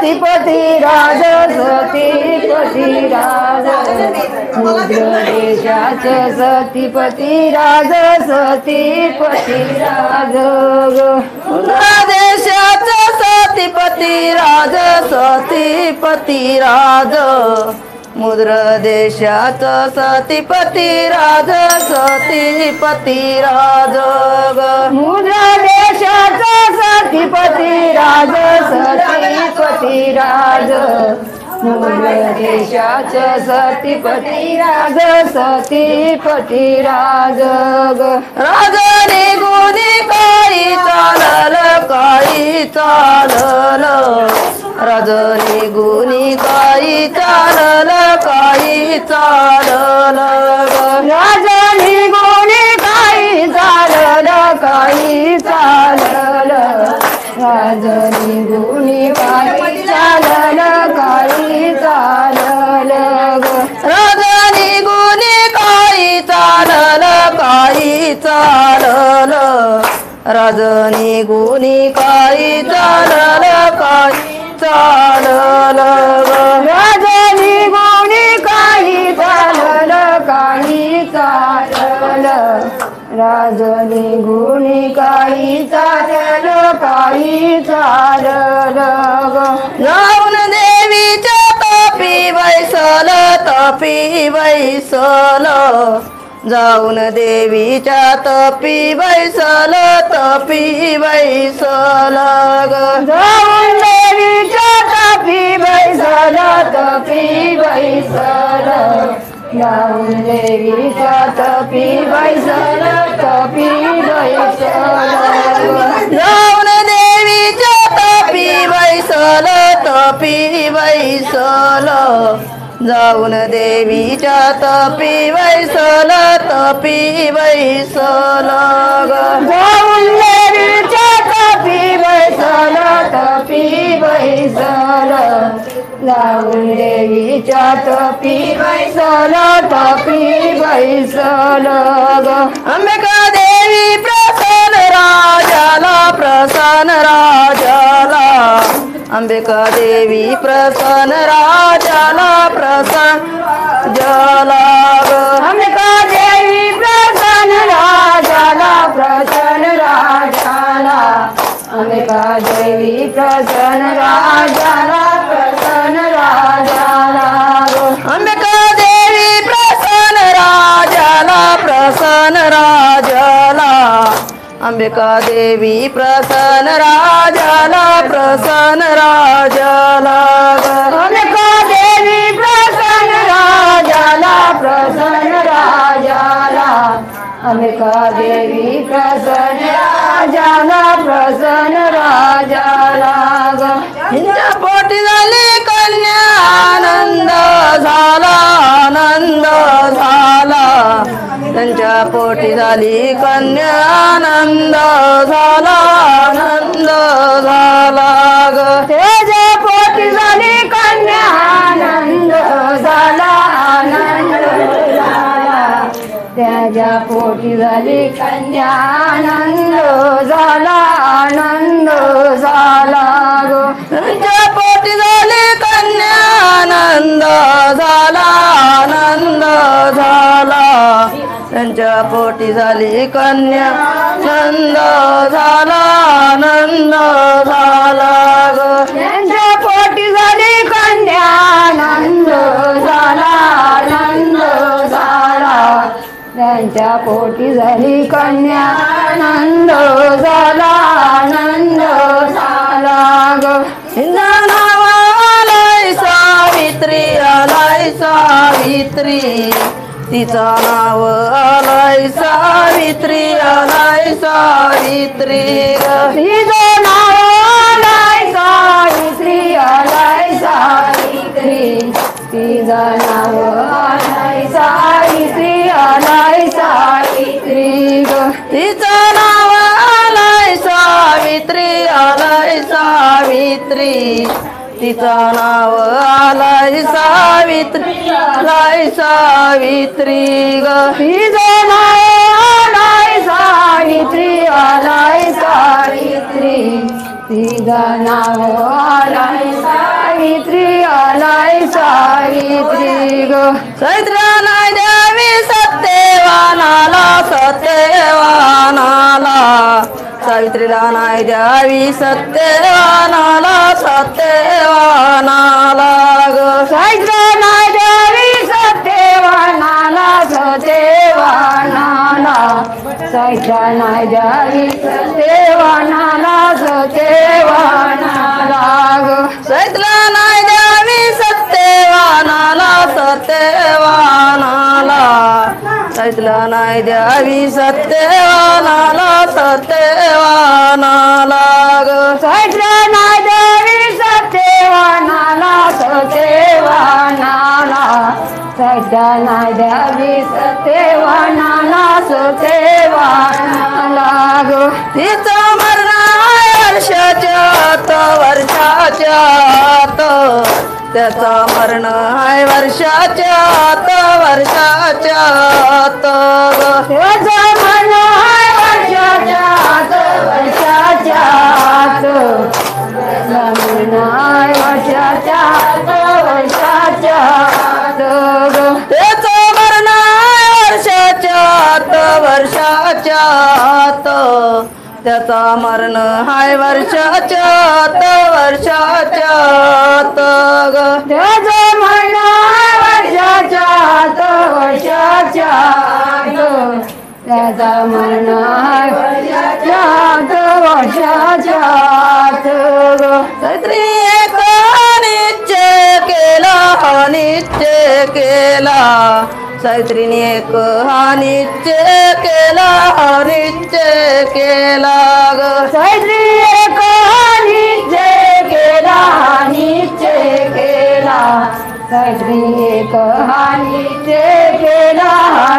सतीपती राज सतीपती राज मुद्र देशाचे सतीपती राज सतीपती राज मुद्र देशाचे सतीपती राज सतीपती राज मुद्र देशाचा सतीपती राज सतीपती राज मुद्र देशाचा सतीपती राज सतीपती राज मुद्र देशाचा सतीपती राज सतीपती राज राजाने गुणी काळी चालल काळी चालल राजाने गुणी काळी चालल काळी चालल राजाने गुणी काळी चालल काळी चालल राजाने गुणी काळी चालल काळी चालल राजाने गुणी काळी चालल काळी चालल राजाने गुणी काळी चालल काळी चालल राजाने गुणी काळी चालल काळी चालल राजाने गुणी काळी चालल काळी चालल जाऊन देवीच्या तपी बैसल जाऊन देवीच्या तपी बैसल जाऊन देवीच्या तपी बैसल जाऊन देवीच्या तपी बैसल जाऊन देवीच्या तपी बैसल जाऊन देवीच्या तपी बैसल जाऊन देवीच्या तपी बैसल जाऊन देवीच्या तपी बैसल अंबिका देवी प्रसन्न राजाला अंबिका देवी प्रसन्न राजाला अंबिका देवी प्रसन्न राजाला अंबिका देवी प्रसन्न राजाला अंबिका देवी प्रसन्न राजाला अंबिका देवी प्रसन्न राजाला अंबिका देवी प्रसन्न राजाला अंबिका देवी प्रसन्न राजाला हिंच्या पोटी झाली कन्या आनंद झाला त्यांच्या पोटी झाली कन्या आनंद झाला त्याच्या पोटी झाली कन्या आनंद झाला त्याच्या पोटी झाली कन्या आनंद झाला त्यांच्या पोटी झाली कन्या आनंद झाला त्यांच्या पोटी झाली कन्या आनंद झाला त्यांच्या पोटी झाली कन्या आनंद झाला त्यांच्या पोटी झाली कन्या आनंद झाला नाव आलाय सावित्री तिचं नाव आलाय सावित्री तिचं नाव आलाय सावित्री तिचं नाव आलाय सावित्री तिचं नाव आलाय सावित्री तिचं नाव आलाय सावित्री ग तिचं नाव आलाय सावित्री तिचं नाव आलाय सावित्री आलाय सावित्री ग चैत्र नाही द्यावी सत्यवानाला सत्यवानाला सावित्रीला नाही द्यावी सत्यवानाला सत्यवानाला ग चैत्र नाही द्यावी सत्यवानाला सत्यवानाला चैत्र नाही द्यावी सत्यवानाला सत्यवानाला ग चैत्र नाही द्यावी सत्यवानाला सत्यवानाला चैत्र नाही द्यावी सत्यवानाला सत्यवानाला ग चैत्र नाही द्यावी सत्यवानाला सत्यवानाला चैत्र नाही द्यावी सत्यवानाला सत्यवानाला ग तिचं मरण वर्षाच्या वर्षाच्या त्याचा मरण आहे वर्षाच्या वर्षाच्या त्याचा मरण आहे वर्षाच्या वर्षाच्या मरण आहे वर्षाच्या वर्षाच्या त्याचं मरण आहे वर्षाच्या वर्षाच्या त्याचा मरण हाय वर्षाच्या वर्षाच्या त्याचं मरण हाय वर्षाच्या वर्षाच्या त्याचा मरण हाय वर्षाच्या वर्षाच्या चैत्री एक निश्चय केला निश्चय केला चैत्रीने एक निश्चय केला निश्चय केला ग चैत्री एक निश्चय केला निश्चय केला चैत्री एक निश्चय केला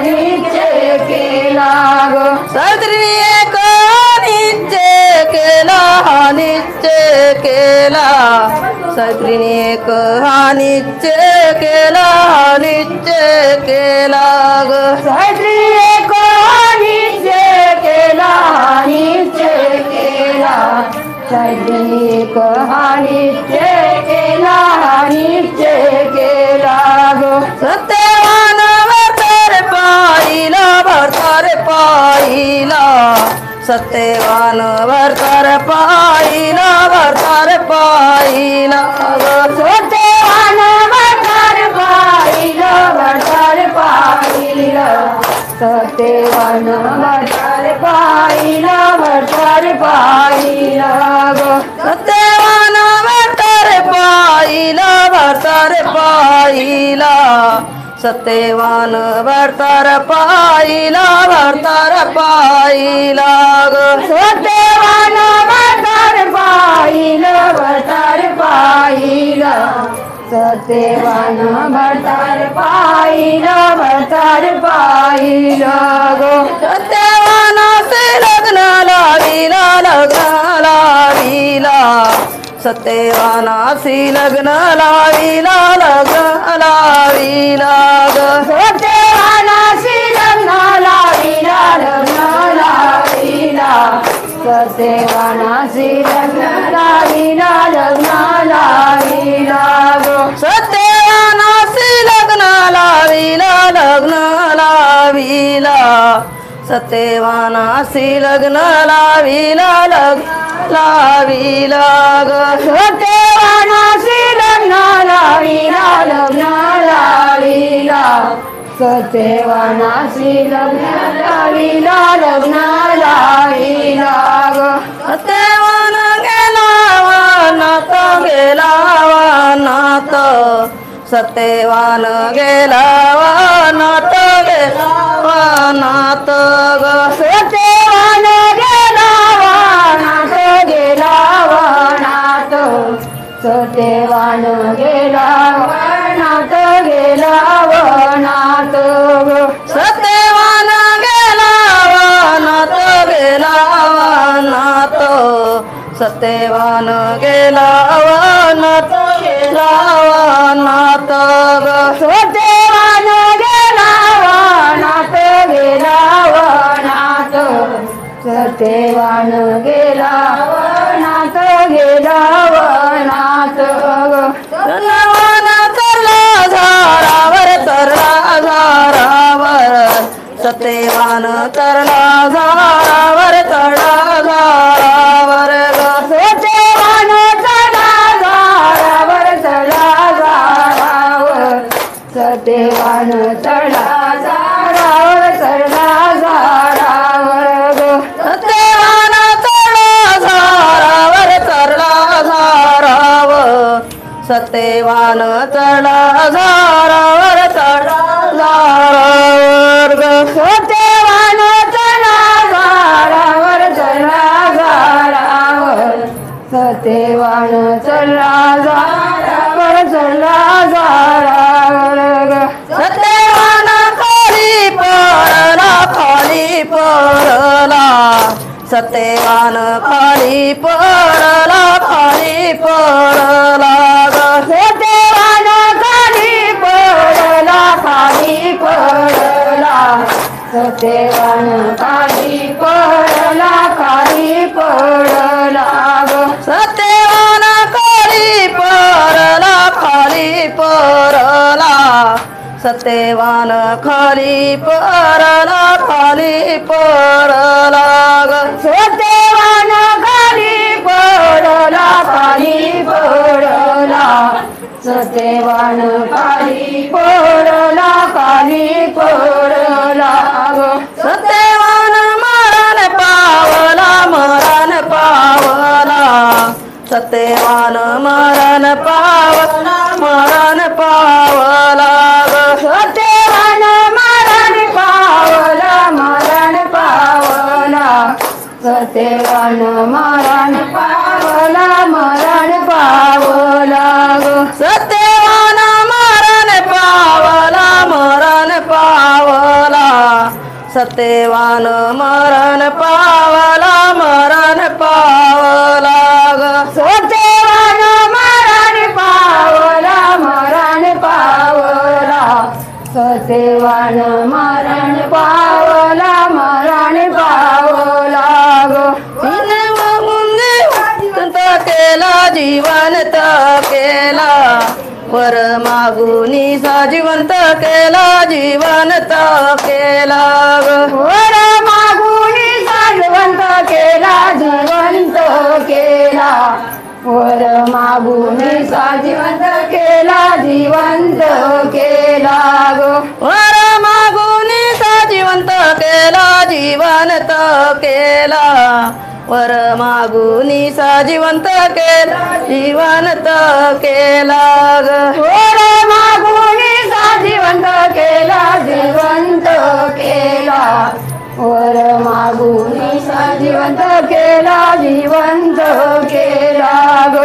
निश्चय केला ग चैत्री एक निश्चय केला निश्चय केला चैत्रीने एक निश्चय केला निश्चय केला ग चैत्री एक निश्चय केला निश्चय केला चैत्री एक निश्चय केला निश्चय केला ग सत्यवान भरतर पाहिला भरतर पाहिला सत्यवान भरतर पाहिला भरतर पाहिला सत्यवान भरतर पाहिला भरतर पाहिला सत्यवान भरतर पाहिला भरतर पाहिला सत्यवान भरतर पाहिला भरतर पाहिला सत्यवान भरतर पाहिला भरतर पाहिला ग सत्यवान भरतर पाहिला भरतर पाहिला सत्यवान भरतर पाहिला भरतर पाहिला ग सत्यवानाचे लग्न लाविला लग्न लाविला सत्यवानाशी लग्न लाविला लग्न लाविला ग सत्यवानाशी लग्न लाविला लग्न लाविला सत्यवानाशी लग्न लाविला लग्न लाविला ग सत्यवानाशी लग्न लाविला लग्न लाविला सत्यवानाशी लग्न लाविला लग्न लाविला ग सत्यवानाशी लग्न लाविला लग्न लाविला सत्यवानाशी लग्न लाविला लग्न लाविला ग सत्यवान गेला वनात गेला वनात सत्यवान गेला वनात गेला वनात ग सत्यवान गेला वनात गेला वनात सत्यवान गेला वनात गेला वनात ग सत्यवान गेला वनात गेला वनात सत्यवान गेला वनात गेला वनात ग सत्यवान गेला वनात गेला वनात सत्यवान गेला वनात गेला वनात ग चढला झाडावर चढला झाडावर ग सत्यवान चढला झाडावर चढला झाडावर सत्यवान चढला झाडावर चढला झाडावर ग सत्यवान चढला झाडावर चढला झाडावर सत्यवान चढला झाडावर चढला झाडावर ग सत्यवान चढला झाडावर चढला झाडावर सत्यवान चढला झाडावर चढला झाडावर ग सत्यवान खाली पडला खाली पडला सत्यवान खाली पडला खाली पडला ग सत्यवान खाली पडला खाली पडला सत्यवान खाली पडला खाली पडला ग सत्यवान खाली पडला खाली पडला सत्यवान खाली पडला खाली पडला ग सत्यवान खाली पडला खाली पडला सत्यवान खाली पडला खाली पडला ग सत्यवान मरण पावला मरण पावला सत्यवान मरण पावला मरण पावला ग सत्यवान मरण पावला मरण पावला सत्यवान मरण पावला मरण पावला ग सत्यवान मरण पावला मरण पावला सत्यवान मरण पावला मरण पावला ग सत्यवान मरण पावला मरण पावला सत्यवान मरण पावला मरण पावला ग केला जिवंत केला वर मागुनी जिवंत केला जिवंत केला ग वर मागुनी जिवंत केला जिवंत केला वर मागुनी जिवंत केला जिवंत केला ग वर मागुनी जिवंत केला जिवंत केला वर मागुनी जिवंत केला जिवंत केला ग वर मागुनी जिवंत केला जिवंत केला वर मागुनी जिवंत केला जिवंत केला ग